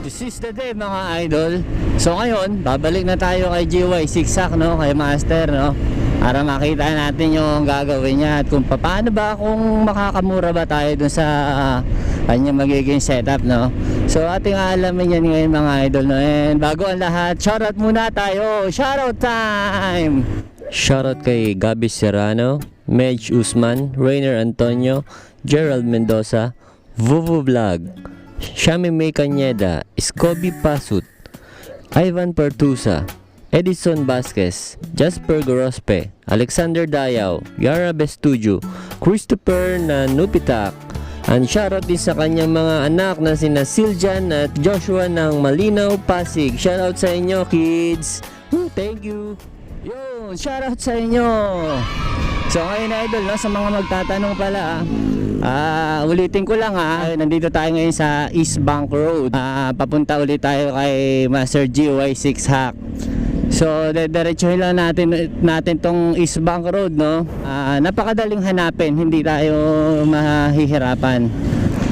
This is the day mga idol. So ngayon, babalik na tayo kay GY Zigzag, no? Kay Master, no? Para makita natin yung gagawin niya at kung paano ba, kung makakamura ba tayo dun sa kanyang magiging setup, no? So ating alamin yan ngayon mga idol, no? And bago ang lahat, shoutout muna tayo. Shoutout time! Shoutout kay Gabi Serrano, Medj Usman, Rainer Antonio, Gerald Mendoza, Vuvu Vlog, Shami May Cañeda, Scobie Pasut, Ivan Pertusa, Edison Vasquez, Jasper Gorospe, Alexander Dayaw, Yara Bestudio, Christopher Nanupitak, and shoutout din sa kanyang mga anak na sina Siljan at Joshua ng Malinaw, Pasig. Shoutout sa inyo kids. Thank you. Yun, shoutout sa inyo. So ngayon idol, no, sa mga magtatanong pala, ulitin ko lang nandito tayo ngayon sa East Bank Road. Papunta ulit tayo kay Master GY Zigzag. So diretsuhin lang natin tong East Bank Road, no. Napakadaling hanapin, hindi tayo mahihirapan.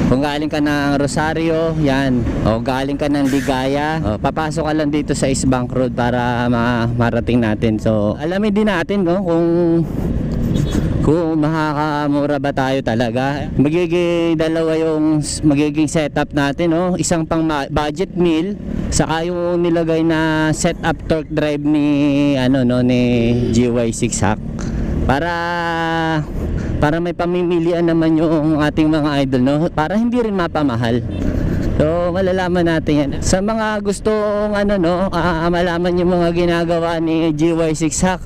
Kung galing ka ng Rosario, yan, o galing ka ng Ligaya, papasok ka lang dito sa East Bank Road para marating natin. So alamin din natin, no, kung makakamura ba tayo talaga. Magiging dalawa yung magiging setup natin, no? Isang pang budget meal, saka yung nilagay na setup torque drive ni ni GY Zigzag. Para may pamimilian naman yung ating mga idol, no? Para hindi rin mapamahal. So malalaman natin yan. Sa mga gustong malaman yung mga ginagawa ni GY Zigzag,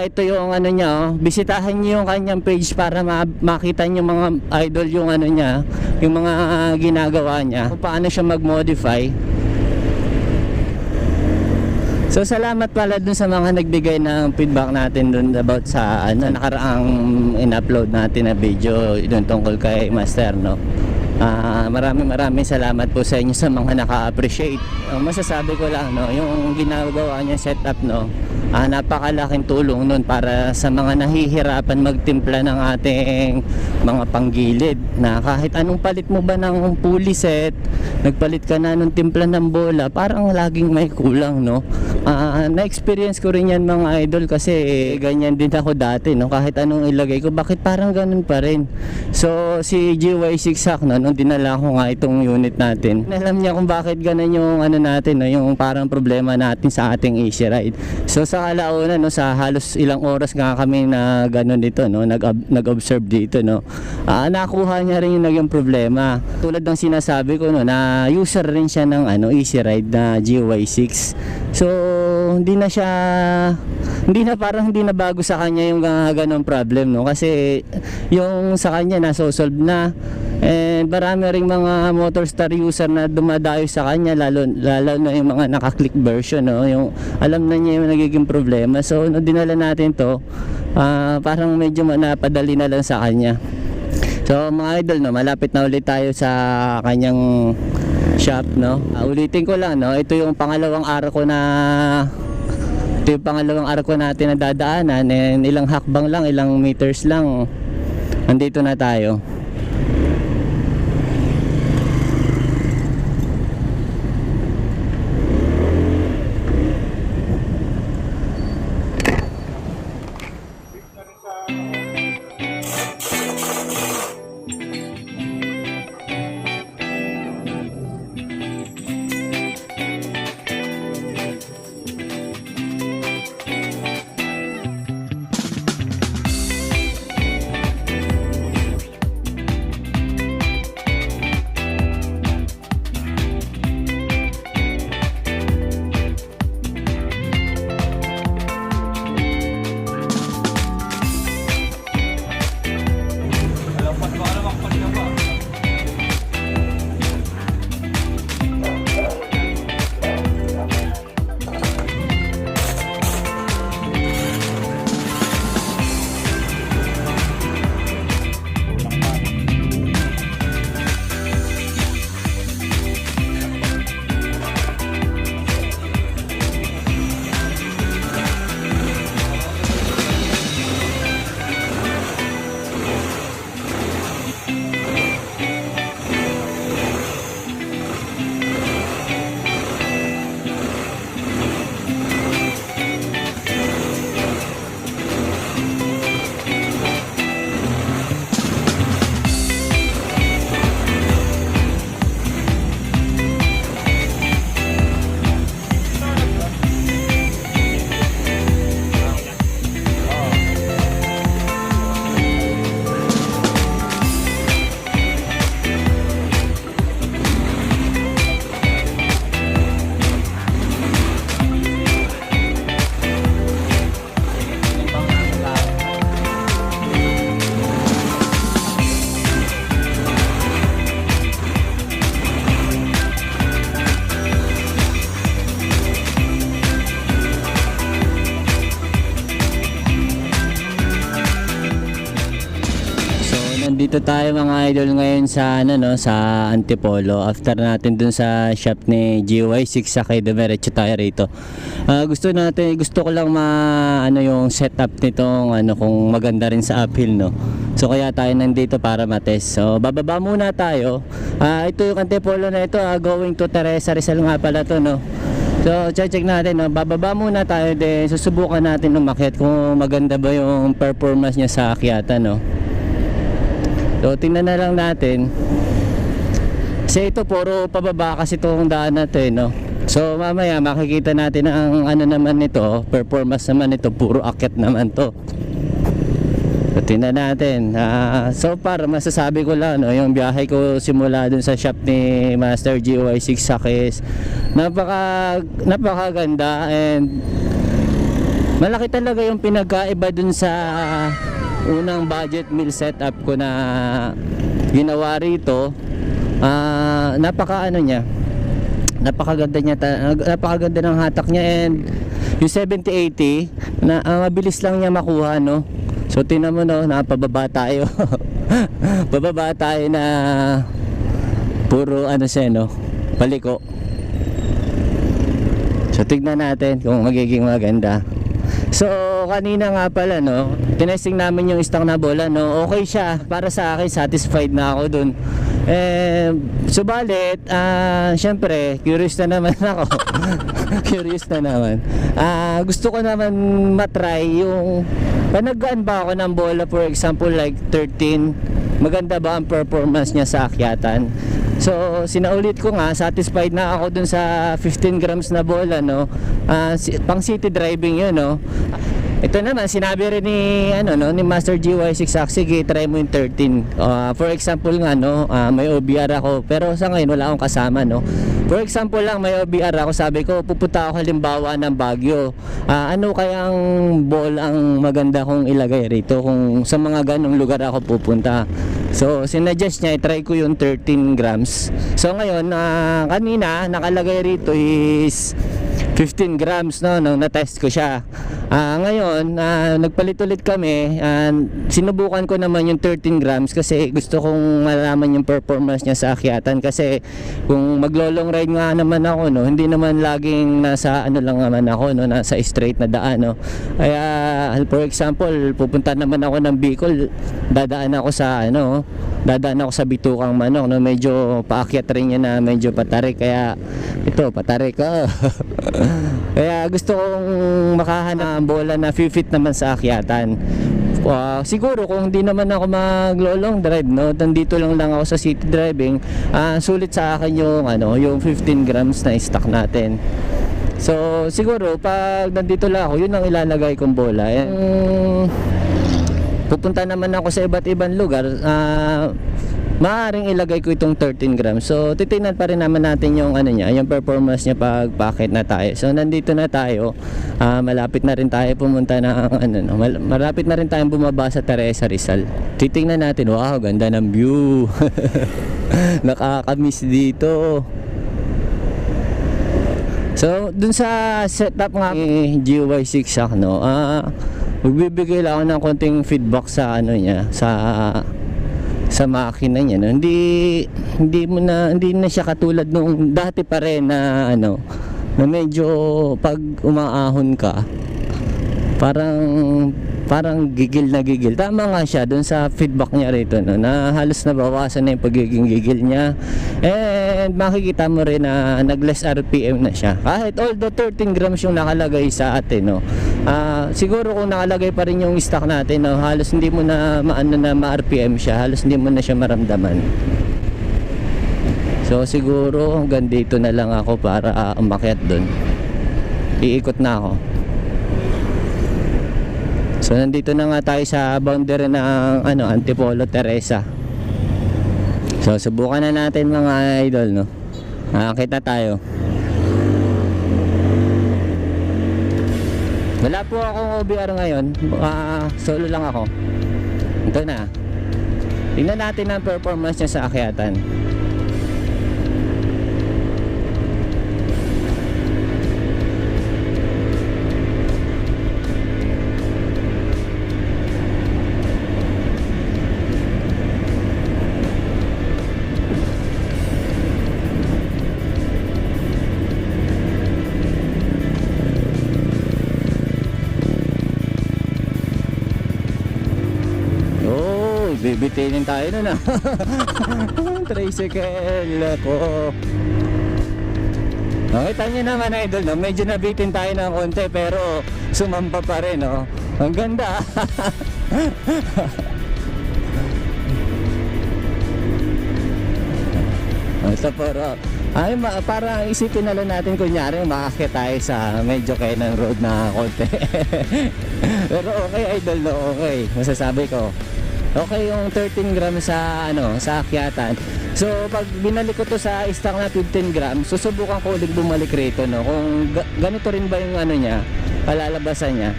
ito yung niya, bisitahin niyo yung kanyang page para makita niyo mga idol yung niya, yung mga ginagawa niya, kung paano siya mag-modify. So salamat pala dun sa mga nagbigay ng feedback natin dun about sa nakaraang in-upload natin na video dun tungkol kay Master, no. Maraming salamat po sa inyo sa mga naka-appreciate. Masasabi ko lang, no, yung ginagawa niya setup, no, napakalaking tulong nun para sa mga nahihirapan magtimpla ng ating mga panggilid, na kahit anong palit mo ba ng pulley set, nagpalit ka na nung timpla ng bola, parang laging may kulang, no. Na-experience ko rin yan mga idol, kasi ganyan din ako dati, no, kahit anong ilagay ko, bakit parang ganun pa rin. So si GY Zigzag, no, nung dinala ko nga itong unit natin, alam niya kung bakit ganun yung natin, no, yung parang problema natin sa ating Easy Ride. So sa kalauna, no, sa halos ilang oras nga kami na ganun dito, no, nag-observe dito, no, nakuha niya rin yung naging problema. Tulad ng sinasabi ko, no, na user rin siya ng Easy Ride na GY6. So hindi na bago sa kanya yung ganong problem, no, kasi yung sa kanya nasosolve na. And marami ring mga Motorstar user na dumadayo sa kanya, lalo na yung mga naka-click version, no, yung alam na niya yung nagiging problema. So dinala natin to, parang medyo napadali na lang sa kanya. So mga idol, no, malapit na ulit tayo sa kanyang shop, no. Ulitin ko lang, no, ito yung pangalawang araw ko natin na dadaanan, and ilang hakbang lang, ilang meters lang, nandito na tayo. nandito tayo mga idol ngayon sa ano no, sa Antipolo. After natin dun sa shop ni GY6 sa kay dumiretso tayo rito. Gusto ko lang ano yung setup nitong ano kung maganda rin sa uphill no. So kaya tayo nandito para matest. So bababa muna tayo. Ito yung Antipolo na ito, going to Teresa Rizal nga pala to no. So check natin no, bababa muna tayo din. Susubukan natin umakyat kung maganda ba yung performance niya sa akyatan no. So tingnan na lang natin. Kasi ito puro pababa kasi itong daan natin no. So mamaya makikita natin ang ano naman nito, performance naman nito, puro akyat naman to. So tingnan natin. So far masasabi ko lang no, yung biyahe ko simula dun sa shop ni Master GY6 Sakis, napakaganda and malaki talaga yung pinagkaiba dun sa unang budget meal setup ko na ginawa rito. Napakaganda ng hatak niya and yung 70-80 na mabilis lang niya makuha no. So tingnan mo no, napababa tayo. Bababa tayo na puro ano siya no, paliko. So tignan natin kung magiging maganda. So kanina nga pala no, tinesting namin yung stock na bola no. Okay siya, para sa akin satisfied na ako dun. Subalit syempre curious na naman ako. Curious na naman. Gusto ko naman matry yung panagaan ba ako ng bola, for example like 13. Maganda ba ang performance niya sa akyatan? So sinaulit ko nga, satisfied na ako dun sa 15 grams na bola no. Pang city driving yun no. Ito naman sinabi rin ni ano no, ni Master GY6, sige try mo yung 13. For example nga no, may OBR ako pero sa ngayon wala akong kasama no. For example lang, may OBR ako, sabi ko pupunta ako halimbawa ng Baguio. Ano kayang ball ang maganda kong ilagay rito kung sa mga ganong lugar ako pupunta? So sinuggest niya i-try ko yung 13 grams. So ngayon kanina nakalagay rito is 15 grams no, nung na-test ko siya. Ngayon nagpalit ulit kami, sinubukan ko naman yung 13 grams kasi gusto kong malaman yung performance niya sa akyatan. Kasi kung maglo-long ride nga naman ako no, hindi naman laging nasa ano lang naman ako no, nasa straight na daan no. Kaya for example pupunta naman ako ng Bicol, dadaan ako sa Bitukang Manok no, medyo paakyat rin niya na medyo patarik, kaya ito patarik ko. Kaya gusto kong makahanap ng bola na fit naman sa akyatan. Siguro kung hindi naman ako maglo-long drive no, nandito lang ako sa city driving, sulit sa akin yung 15 grams na stock natin. So siguro pag nandito lang ako, yun ang ilalagay kong bola. Pupunta naman ako sa iba't ibang lugar, maaaring ilagay ko itong 13 grams. So titingnan pa rin naman natin yung yung performance niya pag packet na tayo. So nandito na tayo, malapit na rin tayo pumunta ng malapit na rin tayong bumaba sa Teresa Rizal. Titingnan natin, wow, ganda ng view. Nakakamiss dito. So dun sa setup nga ni GY6 no, magbibigay lang ako ng konting feedback sa niya, sa makina niya no. Hindi na siya katulad nung dati pa rin na na medyo pag umaahon ka parang gigil na gigil. Tama nga siya dun sa feedback niya rito no, na halos nabawasan na yung pagiging gigil niya, and makikita mo rin na nag-less RPM na siya kahit although 13 grams yung nakalagay sa atin no. Siguro kung nakalagay pa rin yung stock natin no, halos hindi mo na ma-RPM siya, halos hindi mo na siya maramdaman. So siguro hanggang dito na lang ako para umakyat dun. Iikot na ako. So nandito na nga tayo sa boundary ng Antipolo Teresa. So subukan na natin mga idol no. Kita tayo. Wala po akong OBR ngayon, solo lang ako. Ito na. Tingnan natin ang performance niya sa akyatan. bibitinin tayo nun ah. Tricycle ako. Nakita nyo naman idol, no? Medyo nabitin tayo ng konti pero sumamba pa rin, no? Ang ganda. Ito pero parang isipin na lang natin kunyari makakit tayo sa medyo Kenan Road na konti. Pero okay idol, no? Okay, masasabi ko okay yung 13 grams sa sa akyatan. So pag binalik ko to sa stock na 15 grams, susubukan ko ulit bumalik rito, no? Kung ganito rin ba yung niya, palalabasan niya.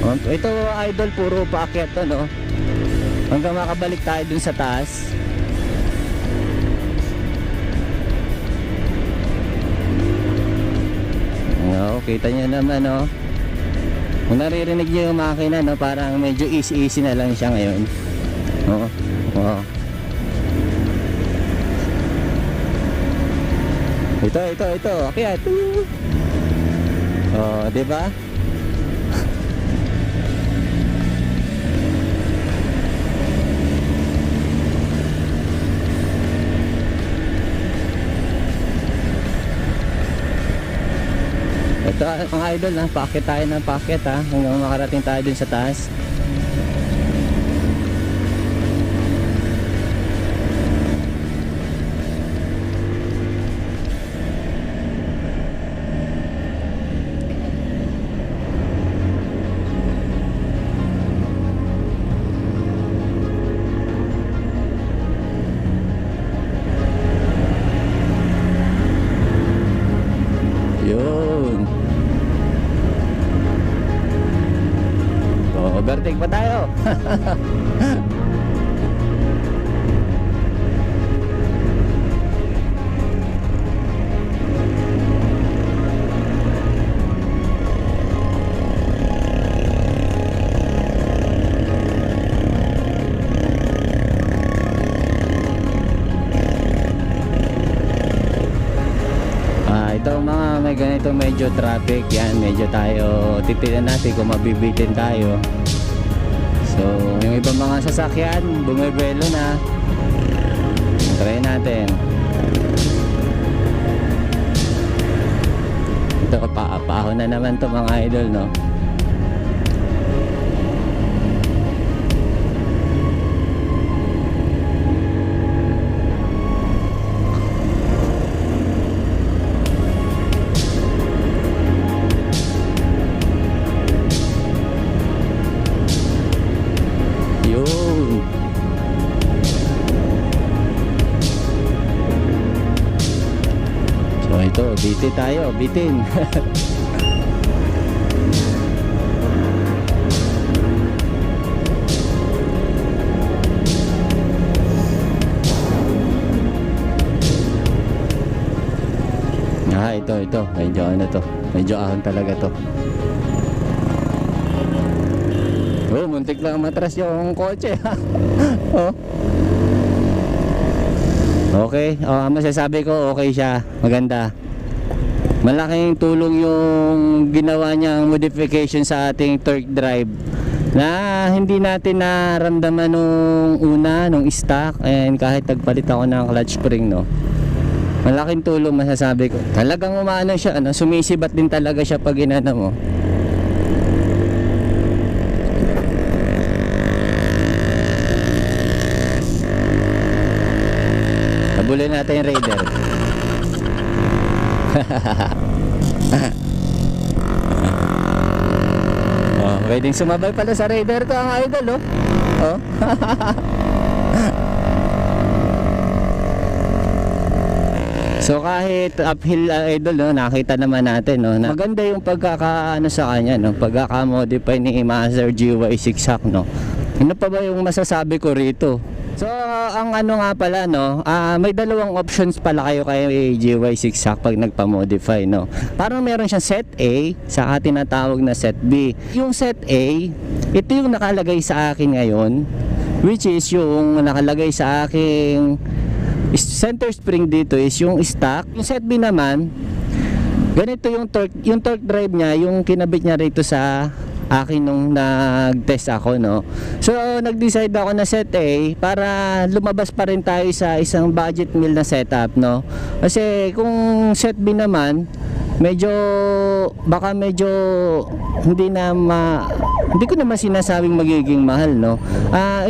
Ito idol, puro paakyat to, no? Hanggang makabalik tayo dun sa taas. No, kita nyo naman, no? Kung naririnig nyo yung makina, no, parang medyo easy na lang siya ngayon. Oo. Oo. Ito. Akyat. Oh, di ba? Ito mga idol, packet tayo ng packet hanggang makarating tayo dun sa taas. Overtake pa tayo. Ito mga may ganito medyo traffic yan, medyo tayo titinan natin kung mabibitin tayo. So yung ibang mga sasakyan bumibelo na, try natin. Ito paahon na naman to mga idol, no? Ito, bitin tayo, bitin. Ito, medyo to, medyo ahon talaga to. Oh, muntik lang matras yung kotse. Oh. Okay, masasabi ko okay siya, maganda. Malaking tulong yung ginawa niyang modification sa ating torque drive na hindi natin naramdaman nung stock, and kahit nagpalit ako ng clutch spring, no. Malaking tulong masasabi ko. Talagang umaano siya, sumisibat din talaga siya pag inana mo. Habulin natin yung Raider. Pwedeng sumabay pala sa Raider to ang idol, oh. So kahit uphill idol, no, nakita naman natin, no, na maganda yung pagkakaano sa kanya, no, pagkaka-modify ni Master GY6 Hack, no. Ano pa ba yung masasabi ko rito? So ang nga pala, no, may dalawang options pala kayo kay GY6 Hack pag nagpa-modify, no. Parang meron siyang set A sa tinatawag na set B. Yung set A, ito yung nakalagay sa akin ngayon, which is yung nakalagay sa aking center spring dito is yung stock. Yung set B naman, ganito yung torque drive niya, yung kinabit niya rito sa akin nung nag-test ako, no. So nag-decide ako na set A para lumabas pa rin tayo sa isang budget meal na setup, no. Kasi kung set B naman, medyo hindi ko naman sinasabing magiging mahal, no.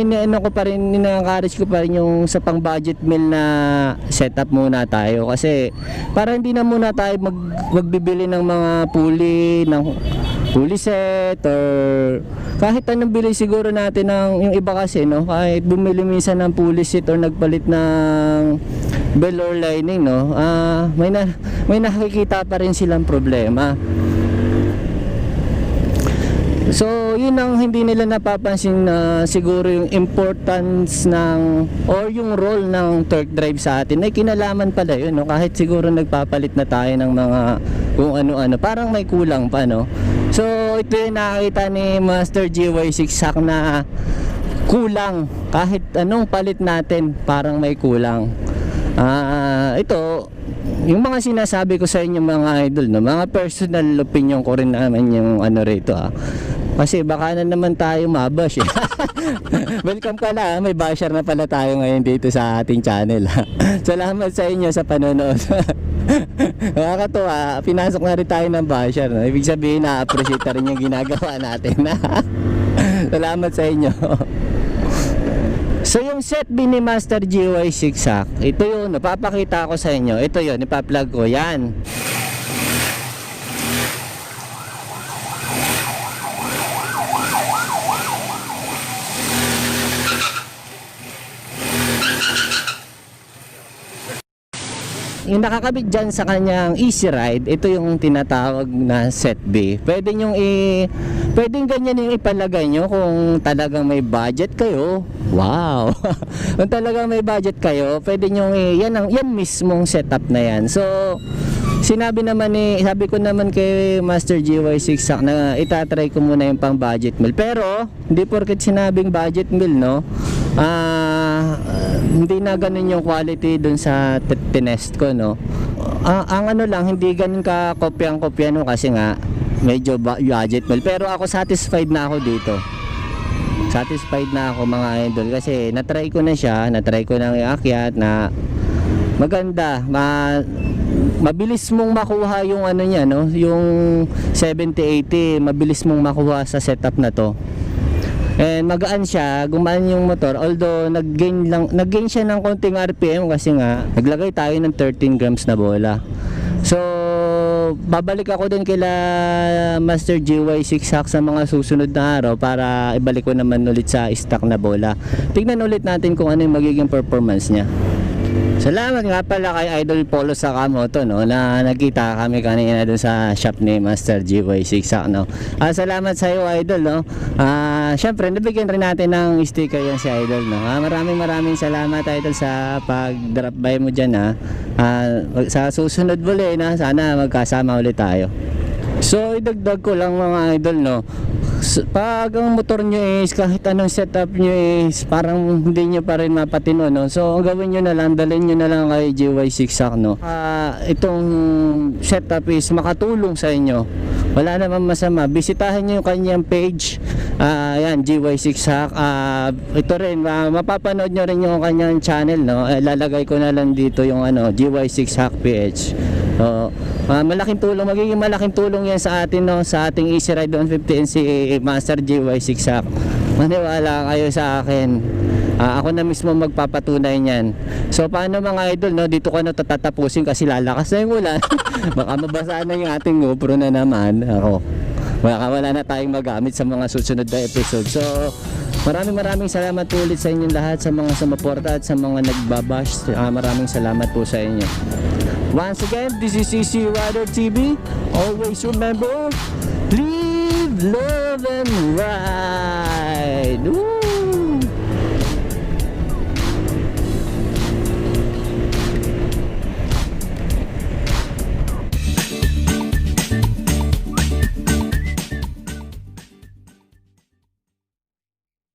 Ina-encourage ko pa rin yung sa pang budget meal na setup muna tayo, kasi para hindi na muna tayo magbibili ng mga pulley set or kahit anong bili siguro natin ng yung iba kasi, no, kahit bumili minsan ng pulley set or nagpalit ng bell or lining, no, may nakikita pa rin silang problema. So yun ang hindi nila napapansin na siguro yung importance ng or yung role ng torque drive sa atin ay kinalaman pala yun, no? Kahit siguro nagpapalit na tayo ng mga kung ano-ano, parang may kulang pa, no? So ito yung nakakita ni Master GY6 Hack na kulang, kahit anong palit natin parang may kulang. Ito yung mga sinasabi ko sa inyo mga idol, no, mga personal opinion ko rin naman yung ano rito, kasi baka na naman tayo mabash, eh. Welcome ka na, may basher na pala tayo ngayon dito sa ating channel, Salamat sa inyo sa panonood. Nakakatuwa, pinasok na rin tayo ng basher, no? Ibig sabihin na-appreciate na rin yung ginagawa natin. Salamat sa inyo. So yung set B ni Master GY6 Hack, ito yun, napapakita ko sa inyo. Ito yun, ipa-plug ko yan. Yung nakakabit dyan sa kanyang Easy Ride, ito yung tinatawag na set B. Pwedeng ganyan yung ipalagay nyo kung talagang may budget kayo. Wow! Kung talagang may budget kayo, pwede nyo yan mismong setup na yan. So sabi ko naman kay Master GY6 Hack na itatry ko muna yung pang budget meal. Pero hindi porket sinabing budget meal, no, hindi na ganun yung quality dun sa tinest ko, no. Ang ano lang, hindi ganun ka kopyang-kopya, no, kasi nga medyo budget meal. Pero ako satisfied na ako dito. Satisfied na ako mga idol, kasi natry ko na siya, natry ko na iakyat na maganda, mabilis mong makuha yung ano niya, no, yung 70-80, mabilis mong makuha sa setup na to. And magaan siya, gumaan yung motor, although nag-gain siya ng konting RPM kasi nga naglagay tayo ng 13 grams na bola. So babalik ako din kila Master GY6 Hack sa mga susunod na araw para ibalik ko naman ulit sa stock na bola. Tignan ulit natin kung ano yung magiging performance niya. Salamat nga pala kay Idol Polo Sakamoto, no, na nagkita kami kanina dun sa shop ni Master GY6 Hack, no. Salamat sa iyo, Idol, no. Syempre nabigyan rin natin ng sticker yan si Idol, no. Maraming salamat, Idol, sa pag-drop by mo diyan, sa susunod muli, na sana magkasama ulit tayo. So idagdag ko lang mga idol, no, pag ang motor nyo is kahit anong setup nyo is parang hindi nyo pa rin mapatino, no, so ang gawin nyo na lang, dalhin nyo na lang kay GY6 Hack, no. Itong setup is makatulong sa inyo, wala naman masama, bisitahin nyo yung kanyang page, yan, GY6 Hack. Ito rin, mapapanood nyo rin yung kanyang channel, no. Lalagay ko na lang dito yung GY6 Hack PH. Malaking tulong, magiging malaking tulong yan sa atin, no, sa ating Easy Ride 150 si Master GY6 Hack. Maniwala kayo sa akin, ako na mismo magpapatunay niyan. So paano mga idol, no, dito ko na tatapusin kasi lalakas na yung ulan. Baka mabasa na yung ating GoPro na naman. Wala na tayong magamit sa mga susunod na episode. So maraming salamat ulit sa inyong lahat, sa mga sumuporta at sa mga nagbabash. Maraming salamat po sa inyo. Once again, this is CC Rider TV. Always remember, live, love, and ride.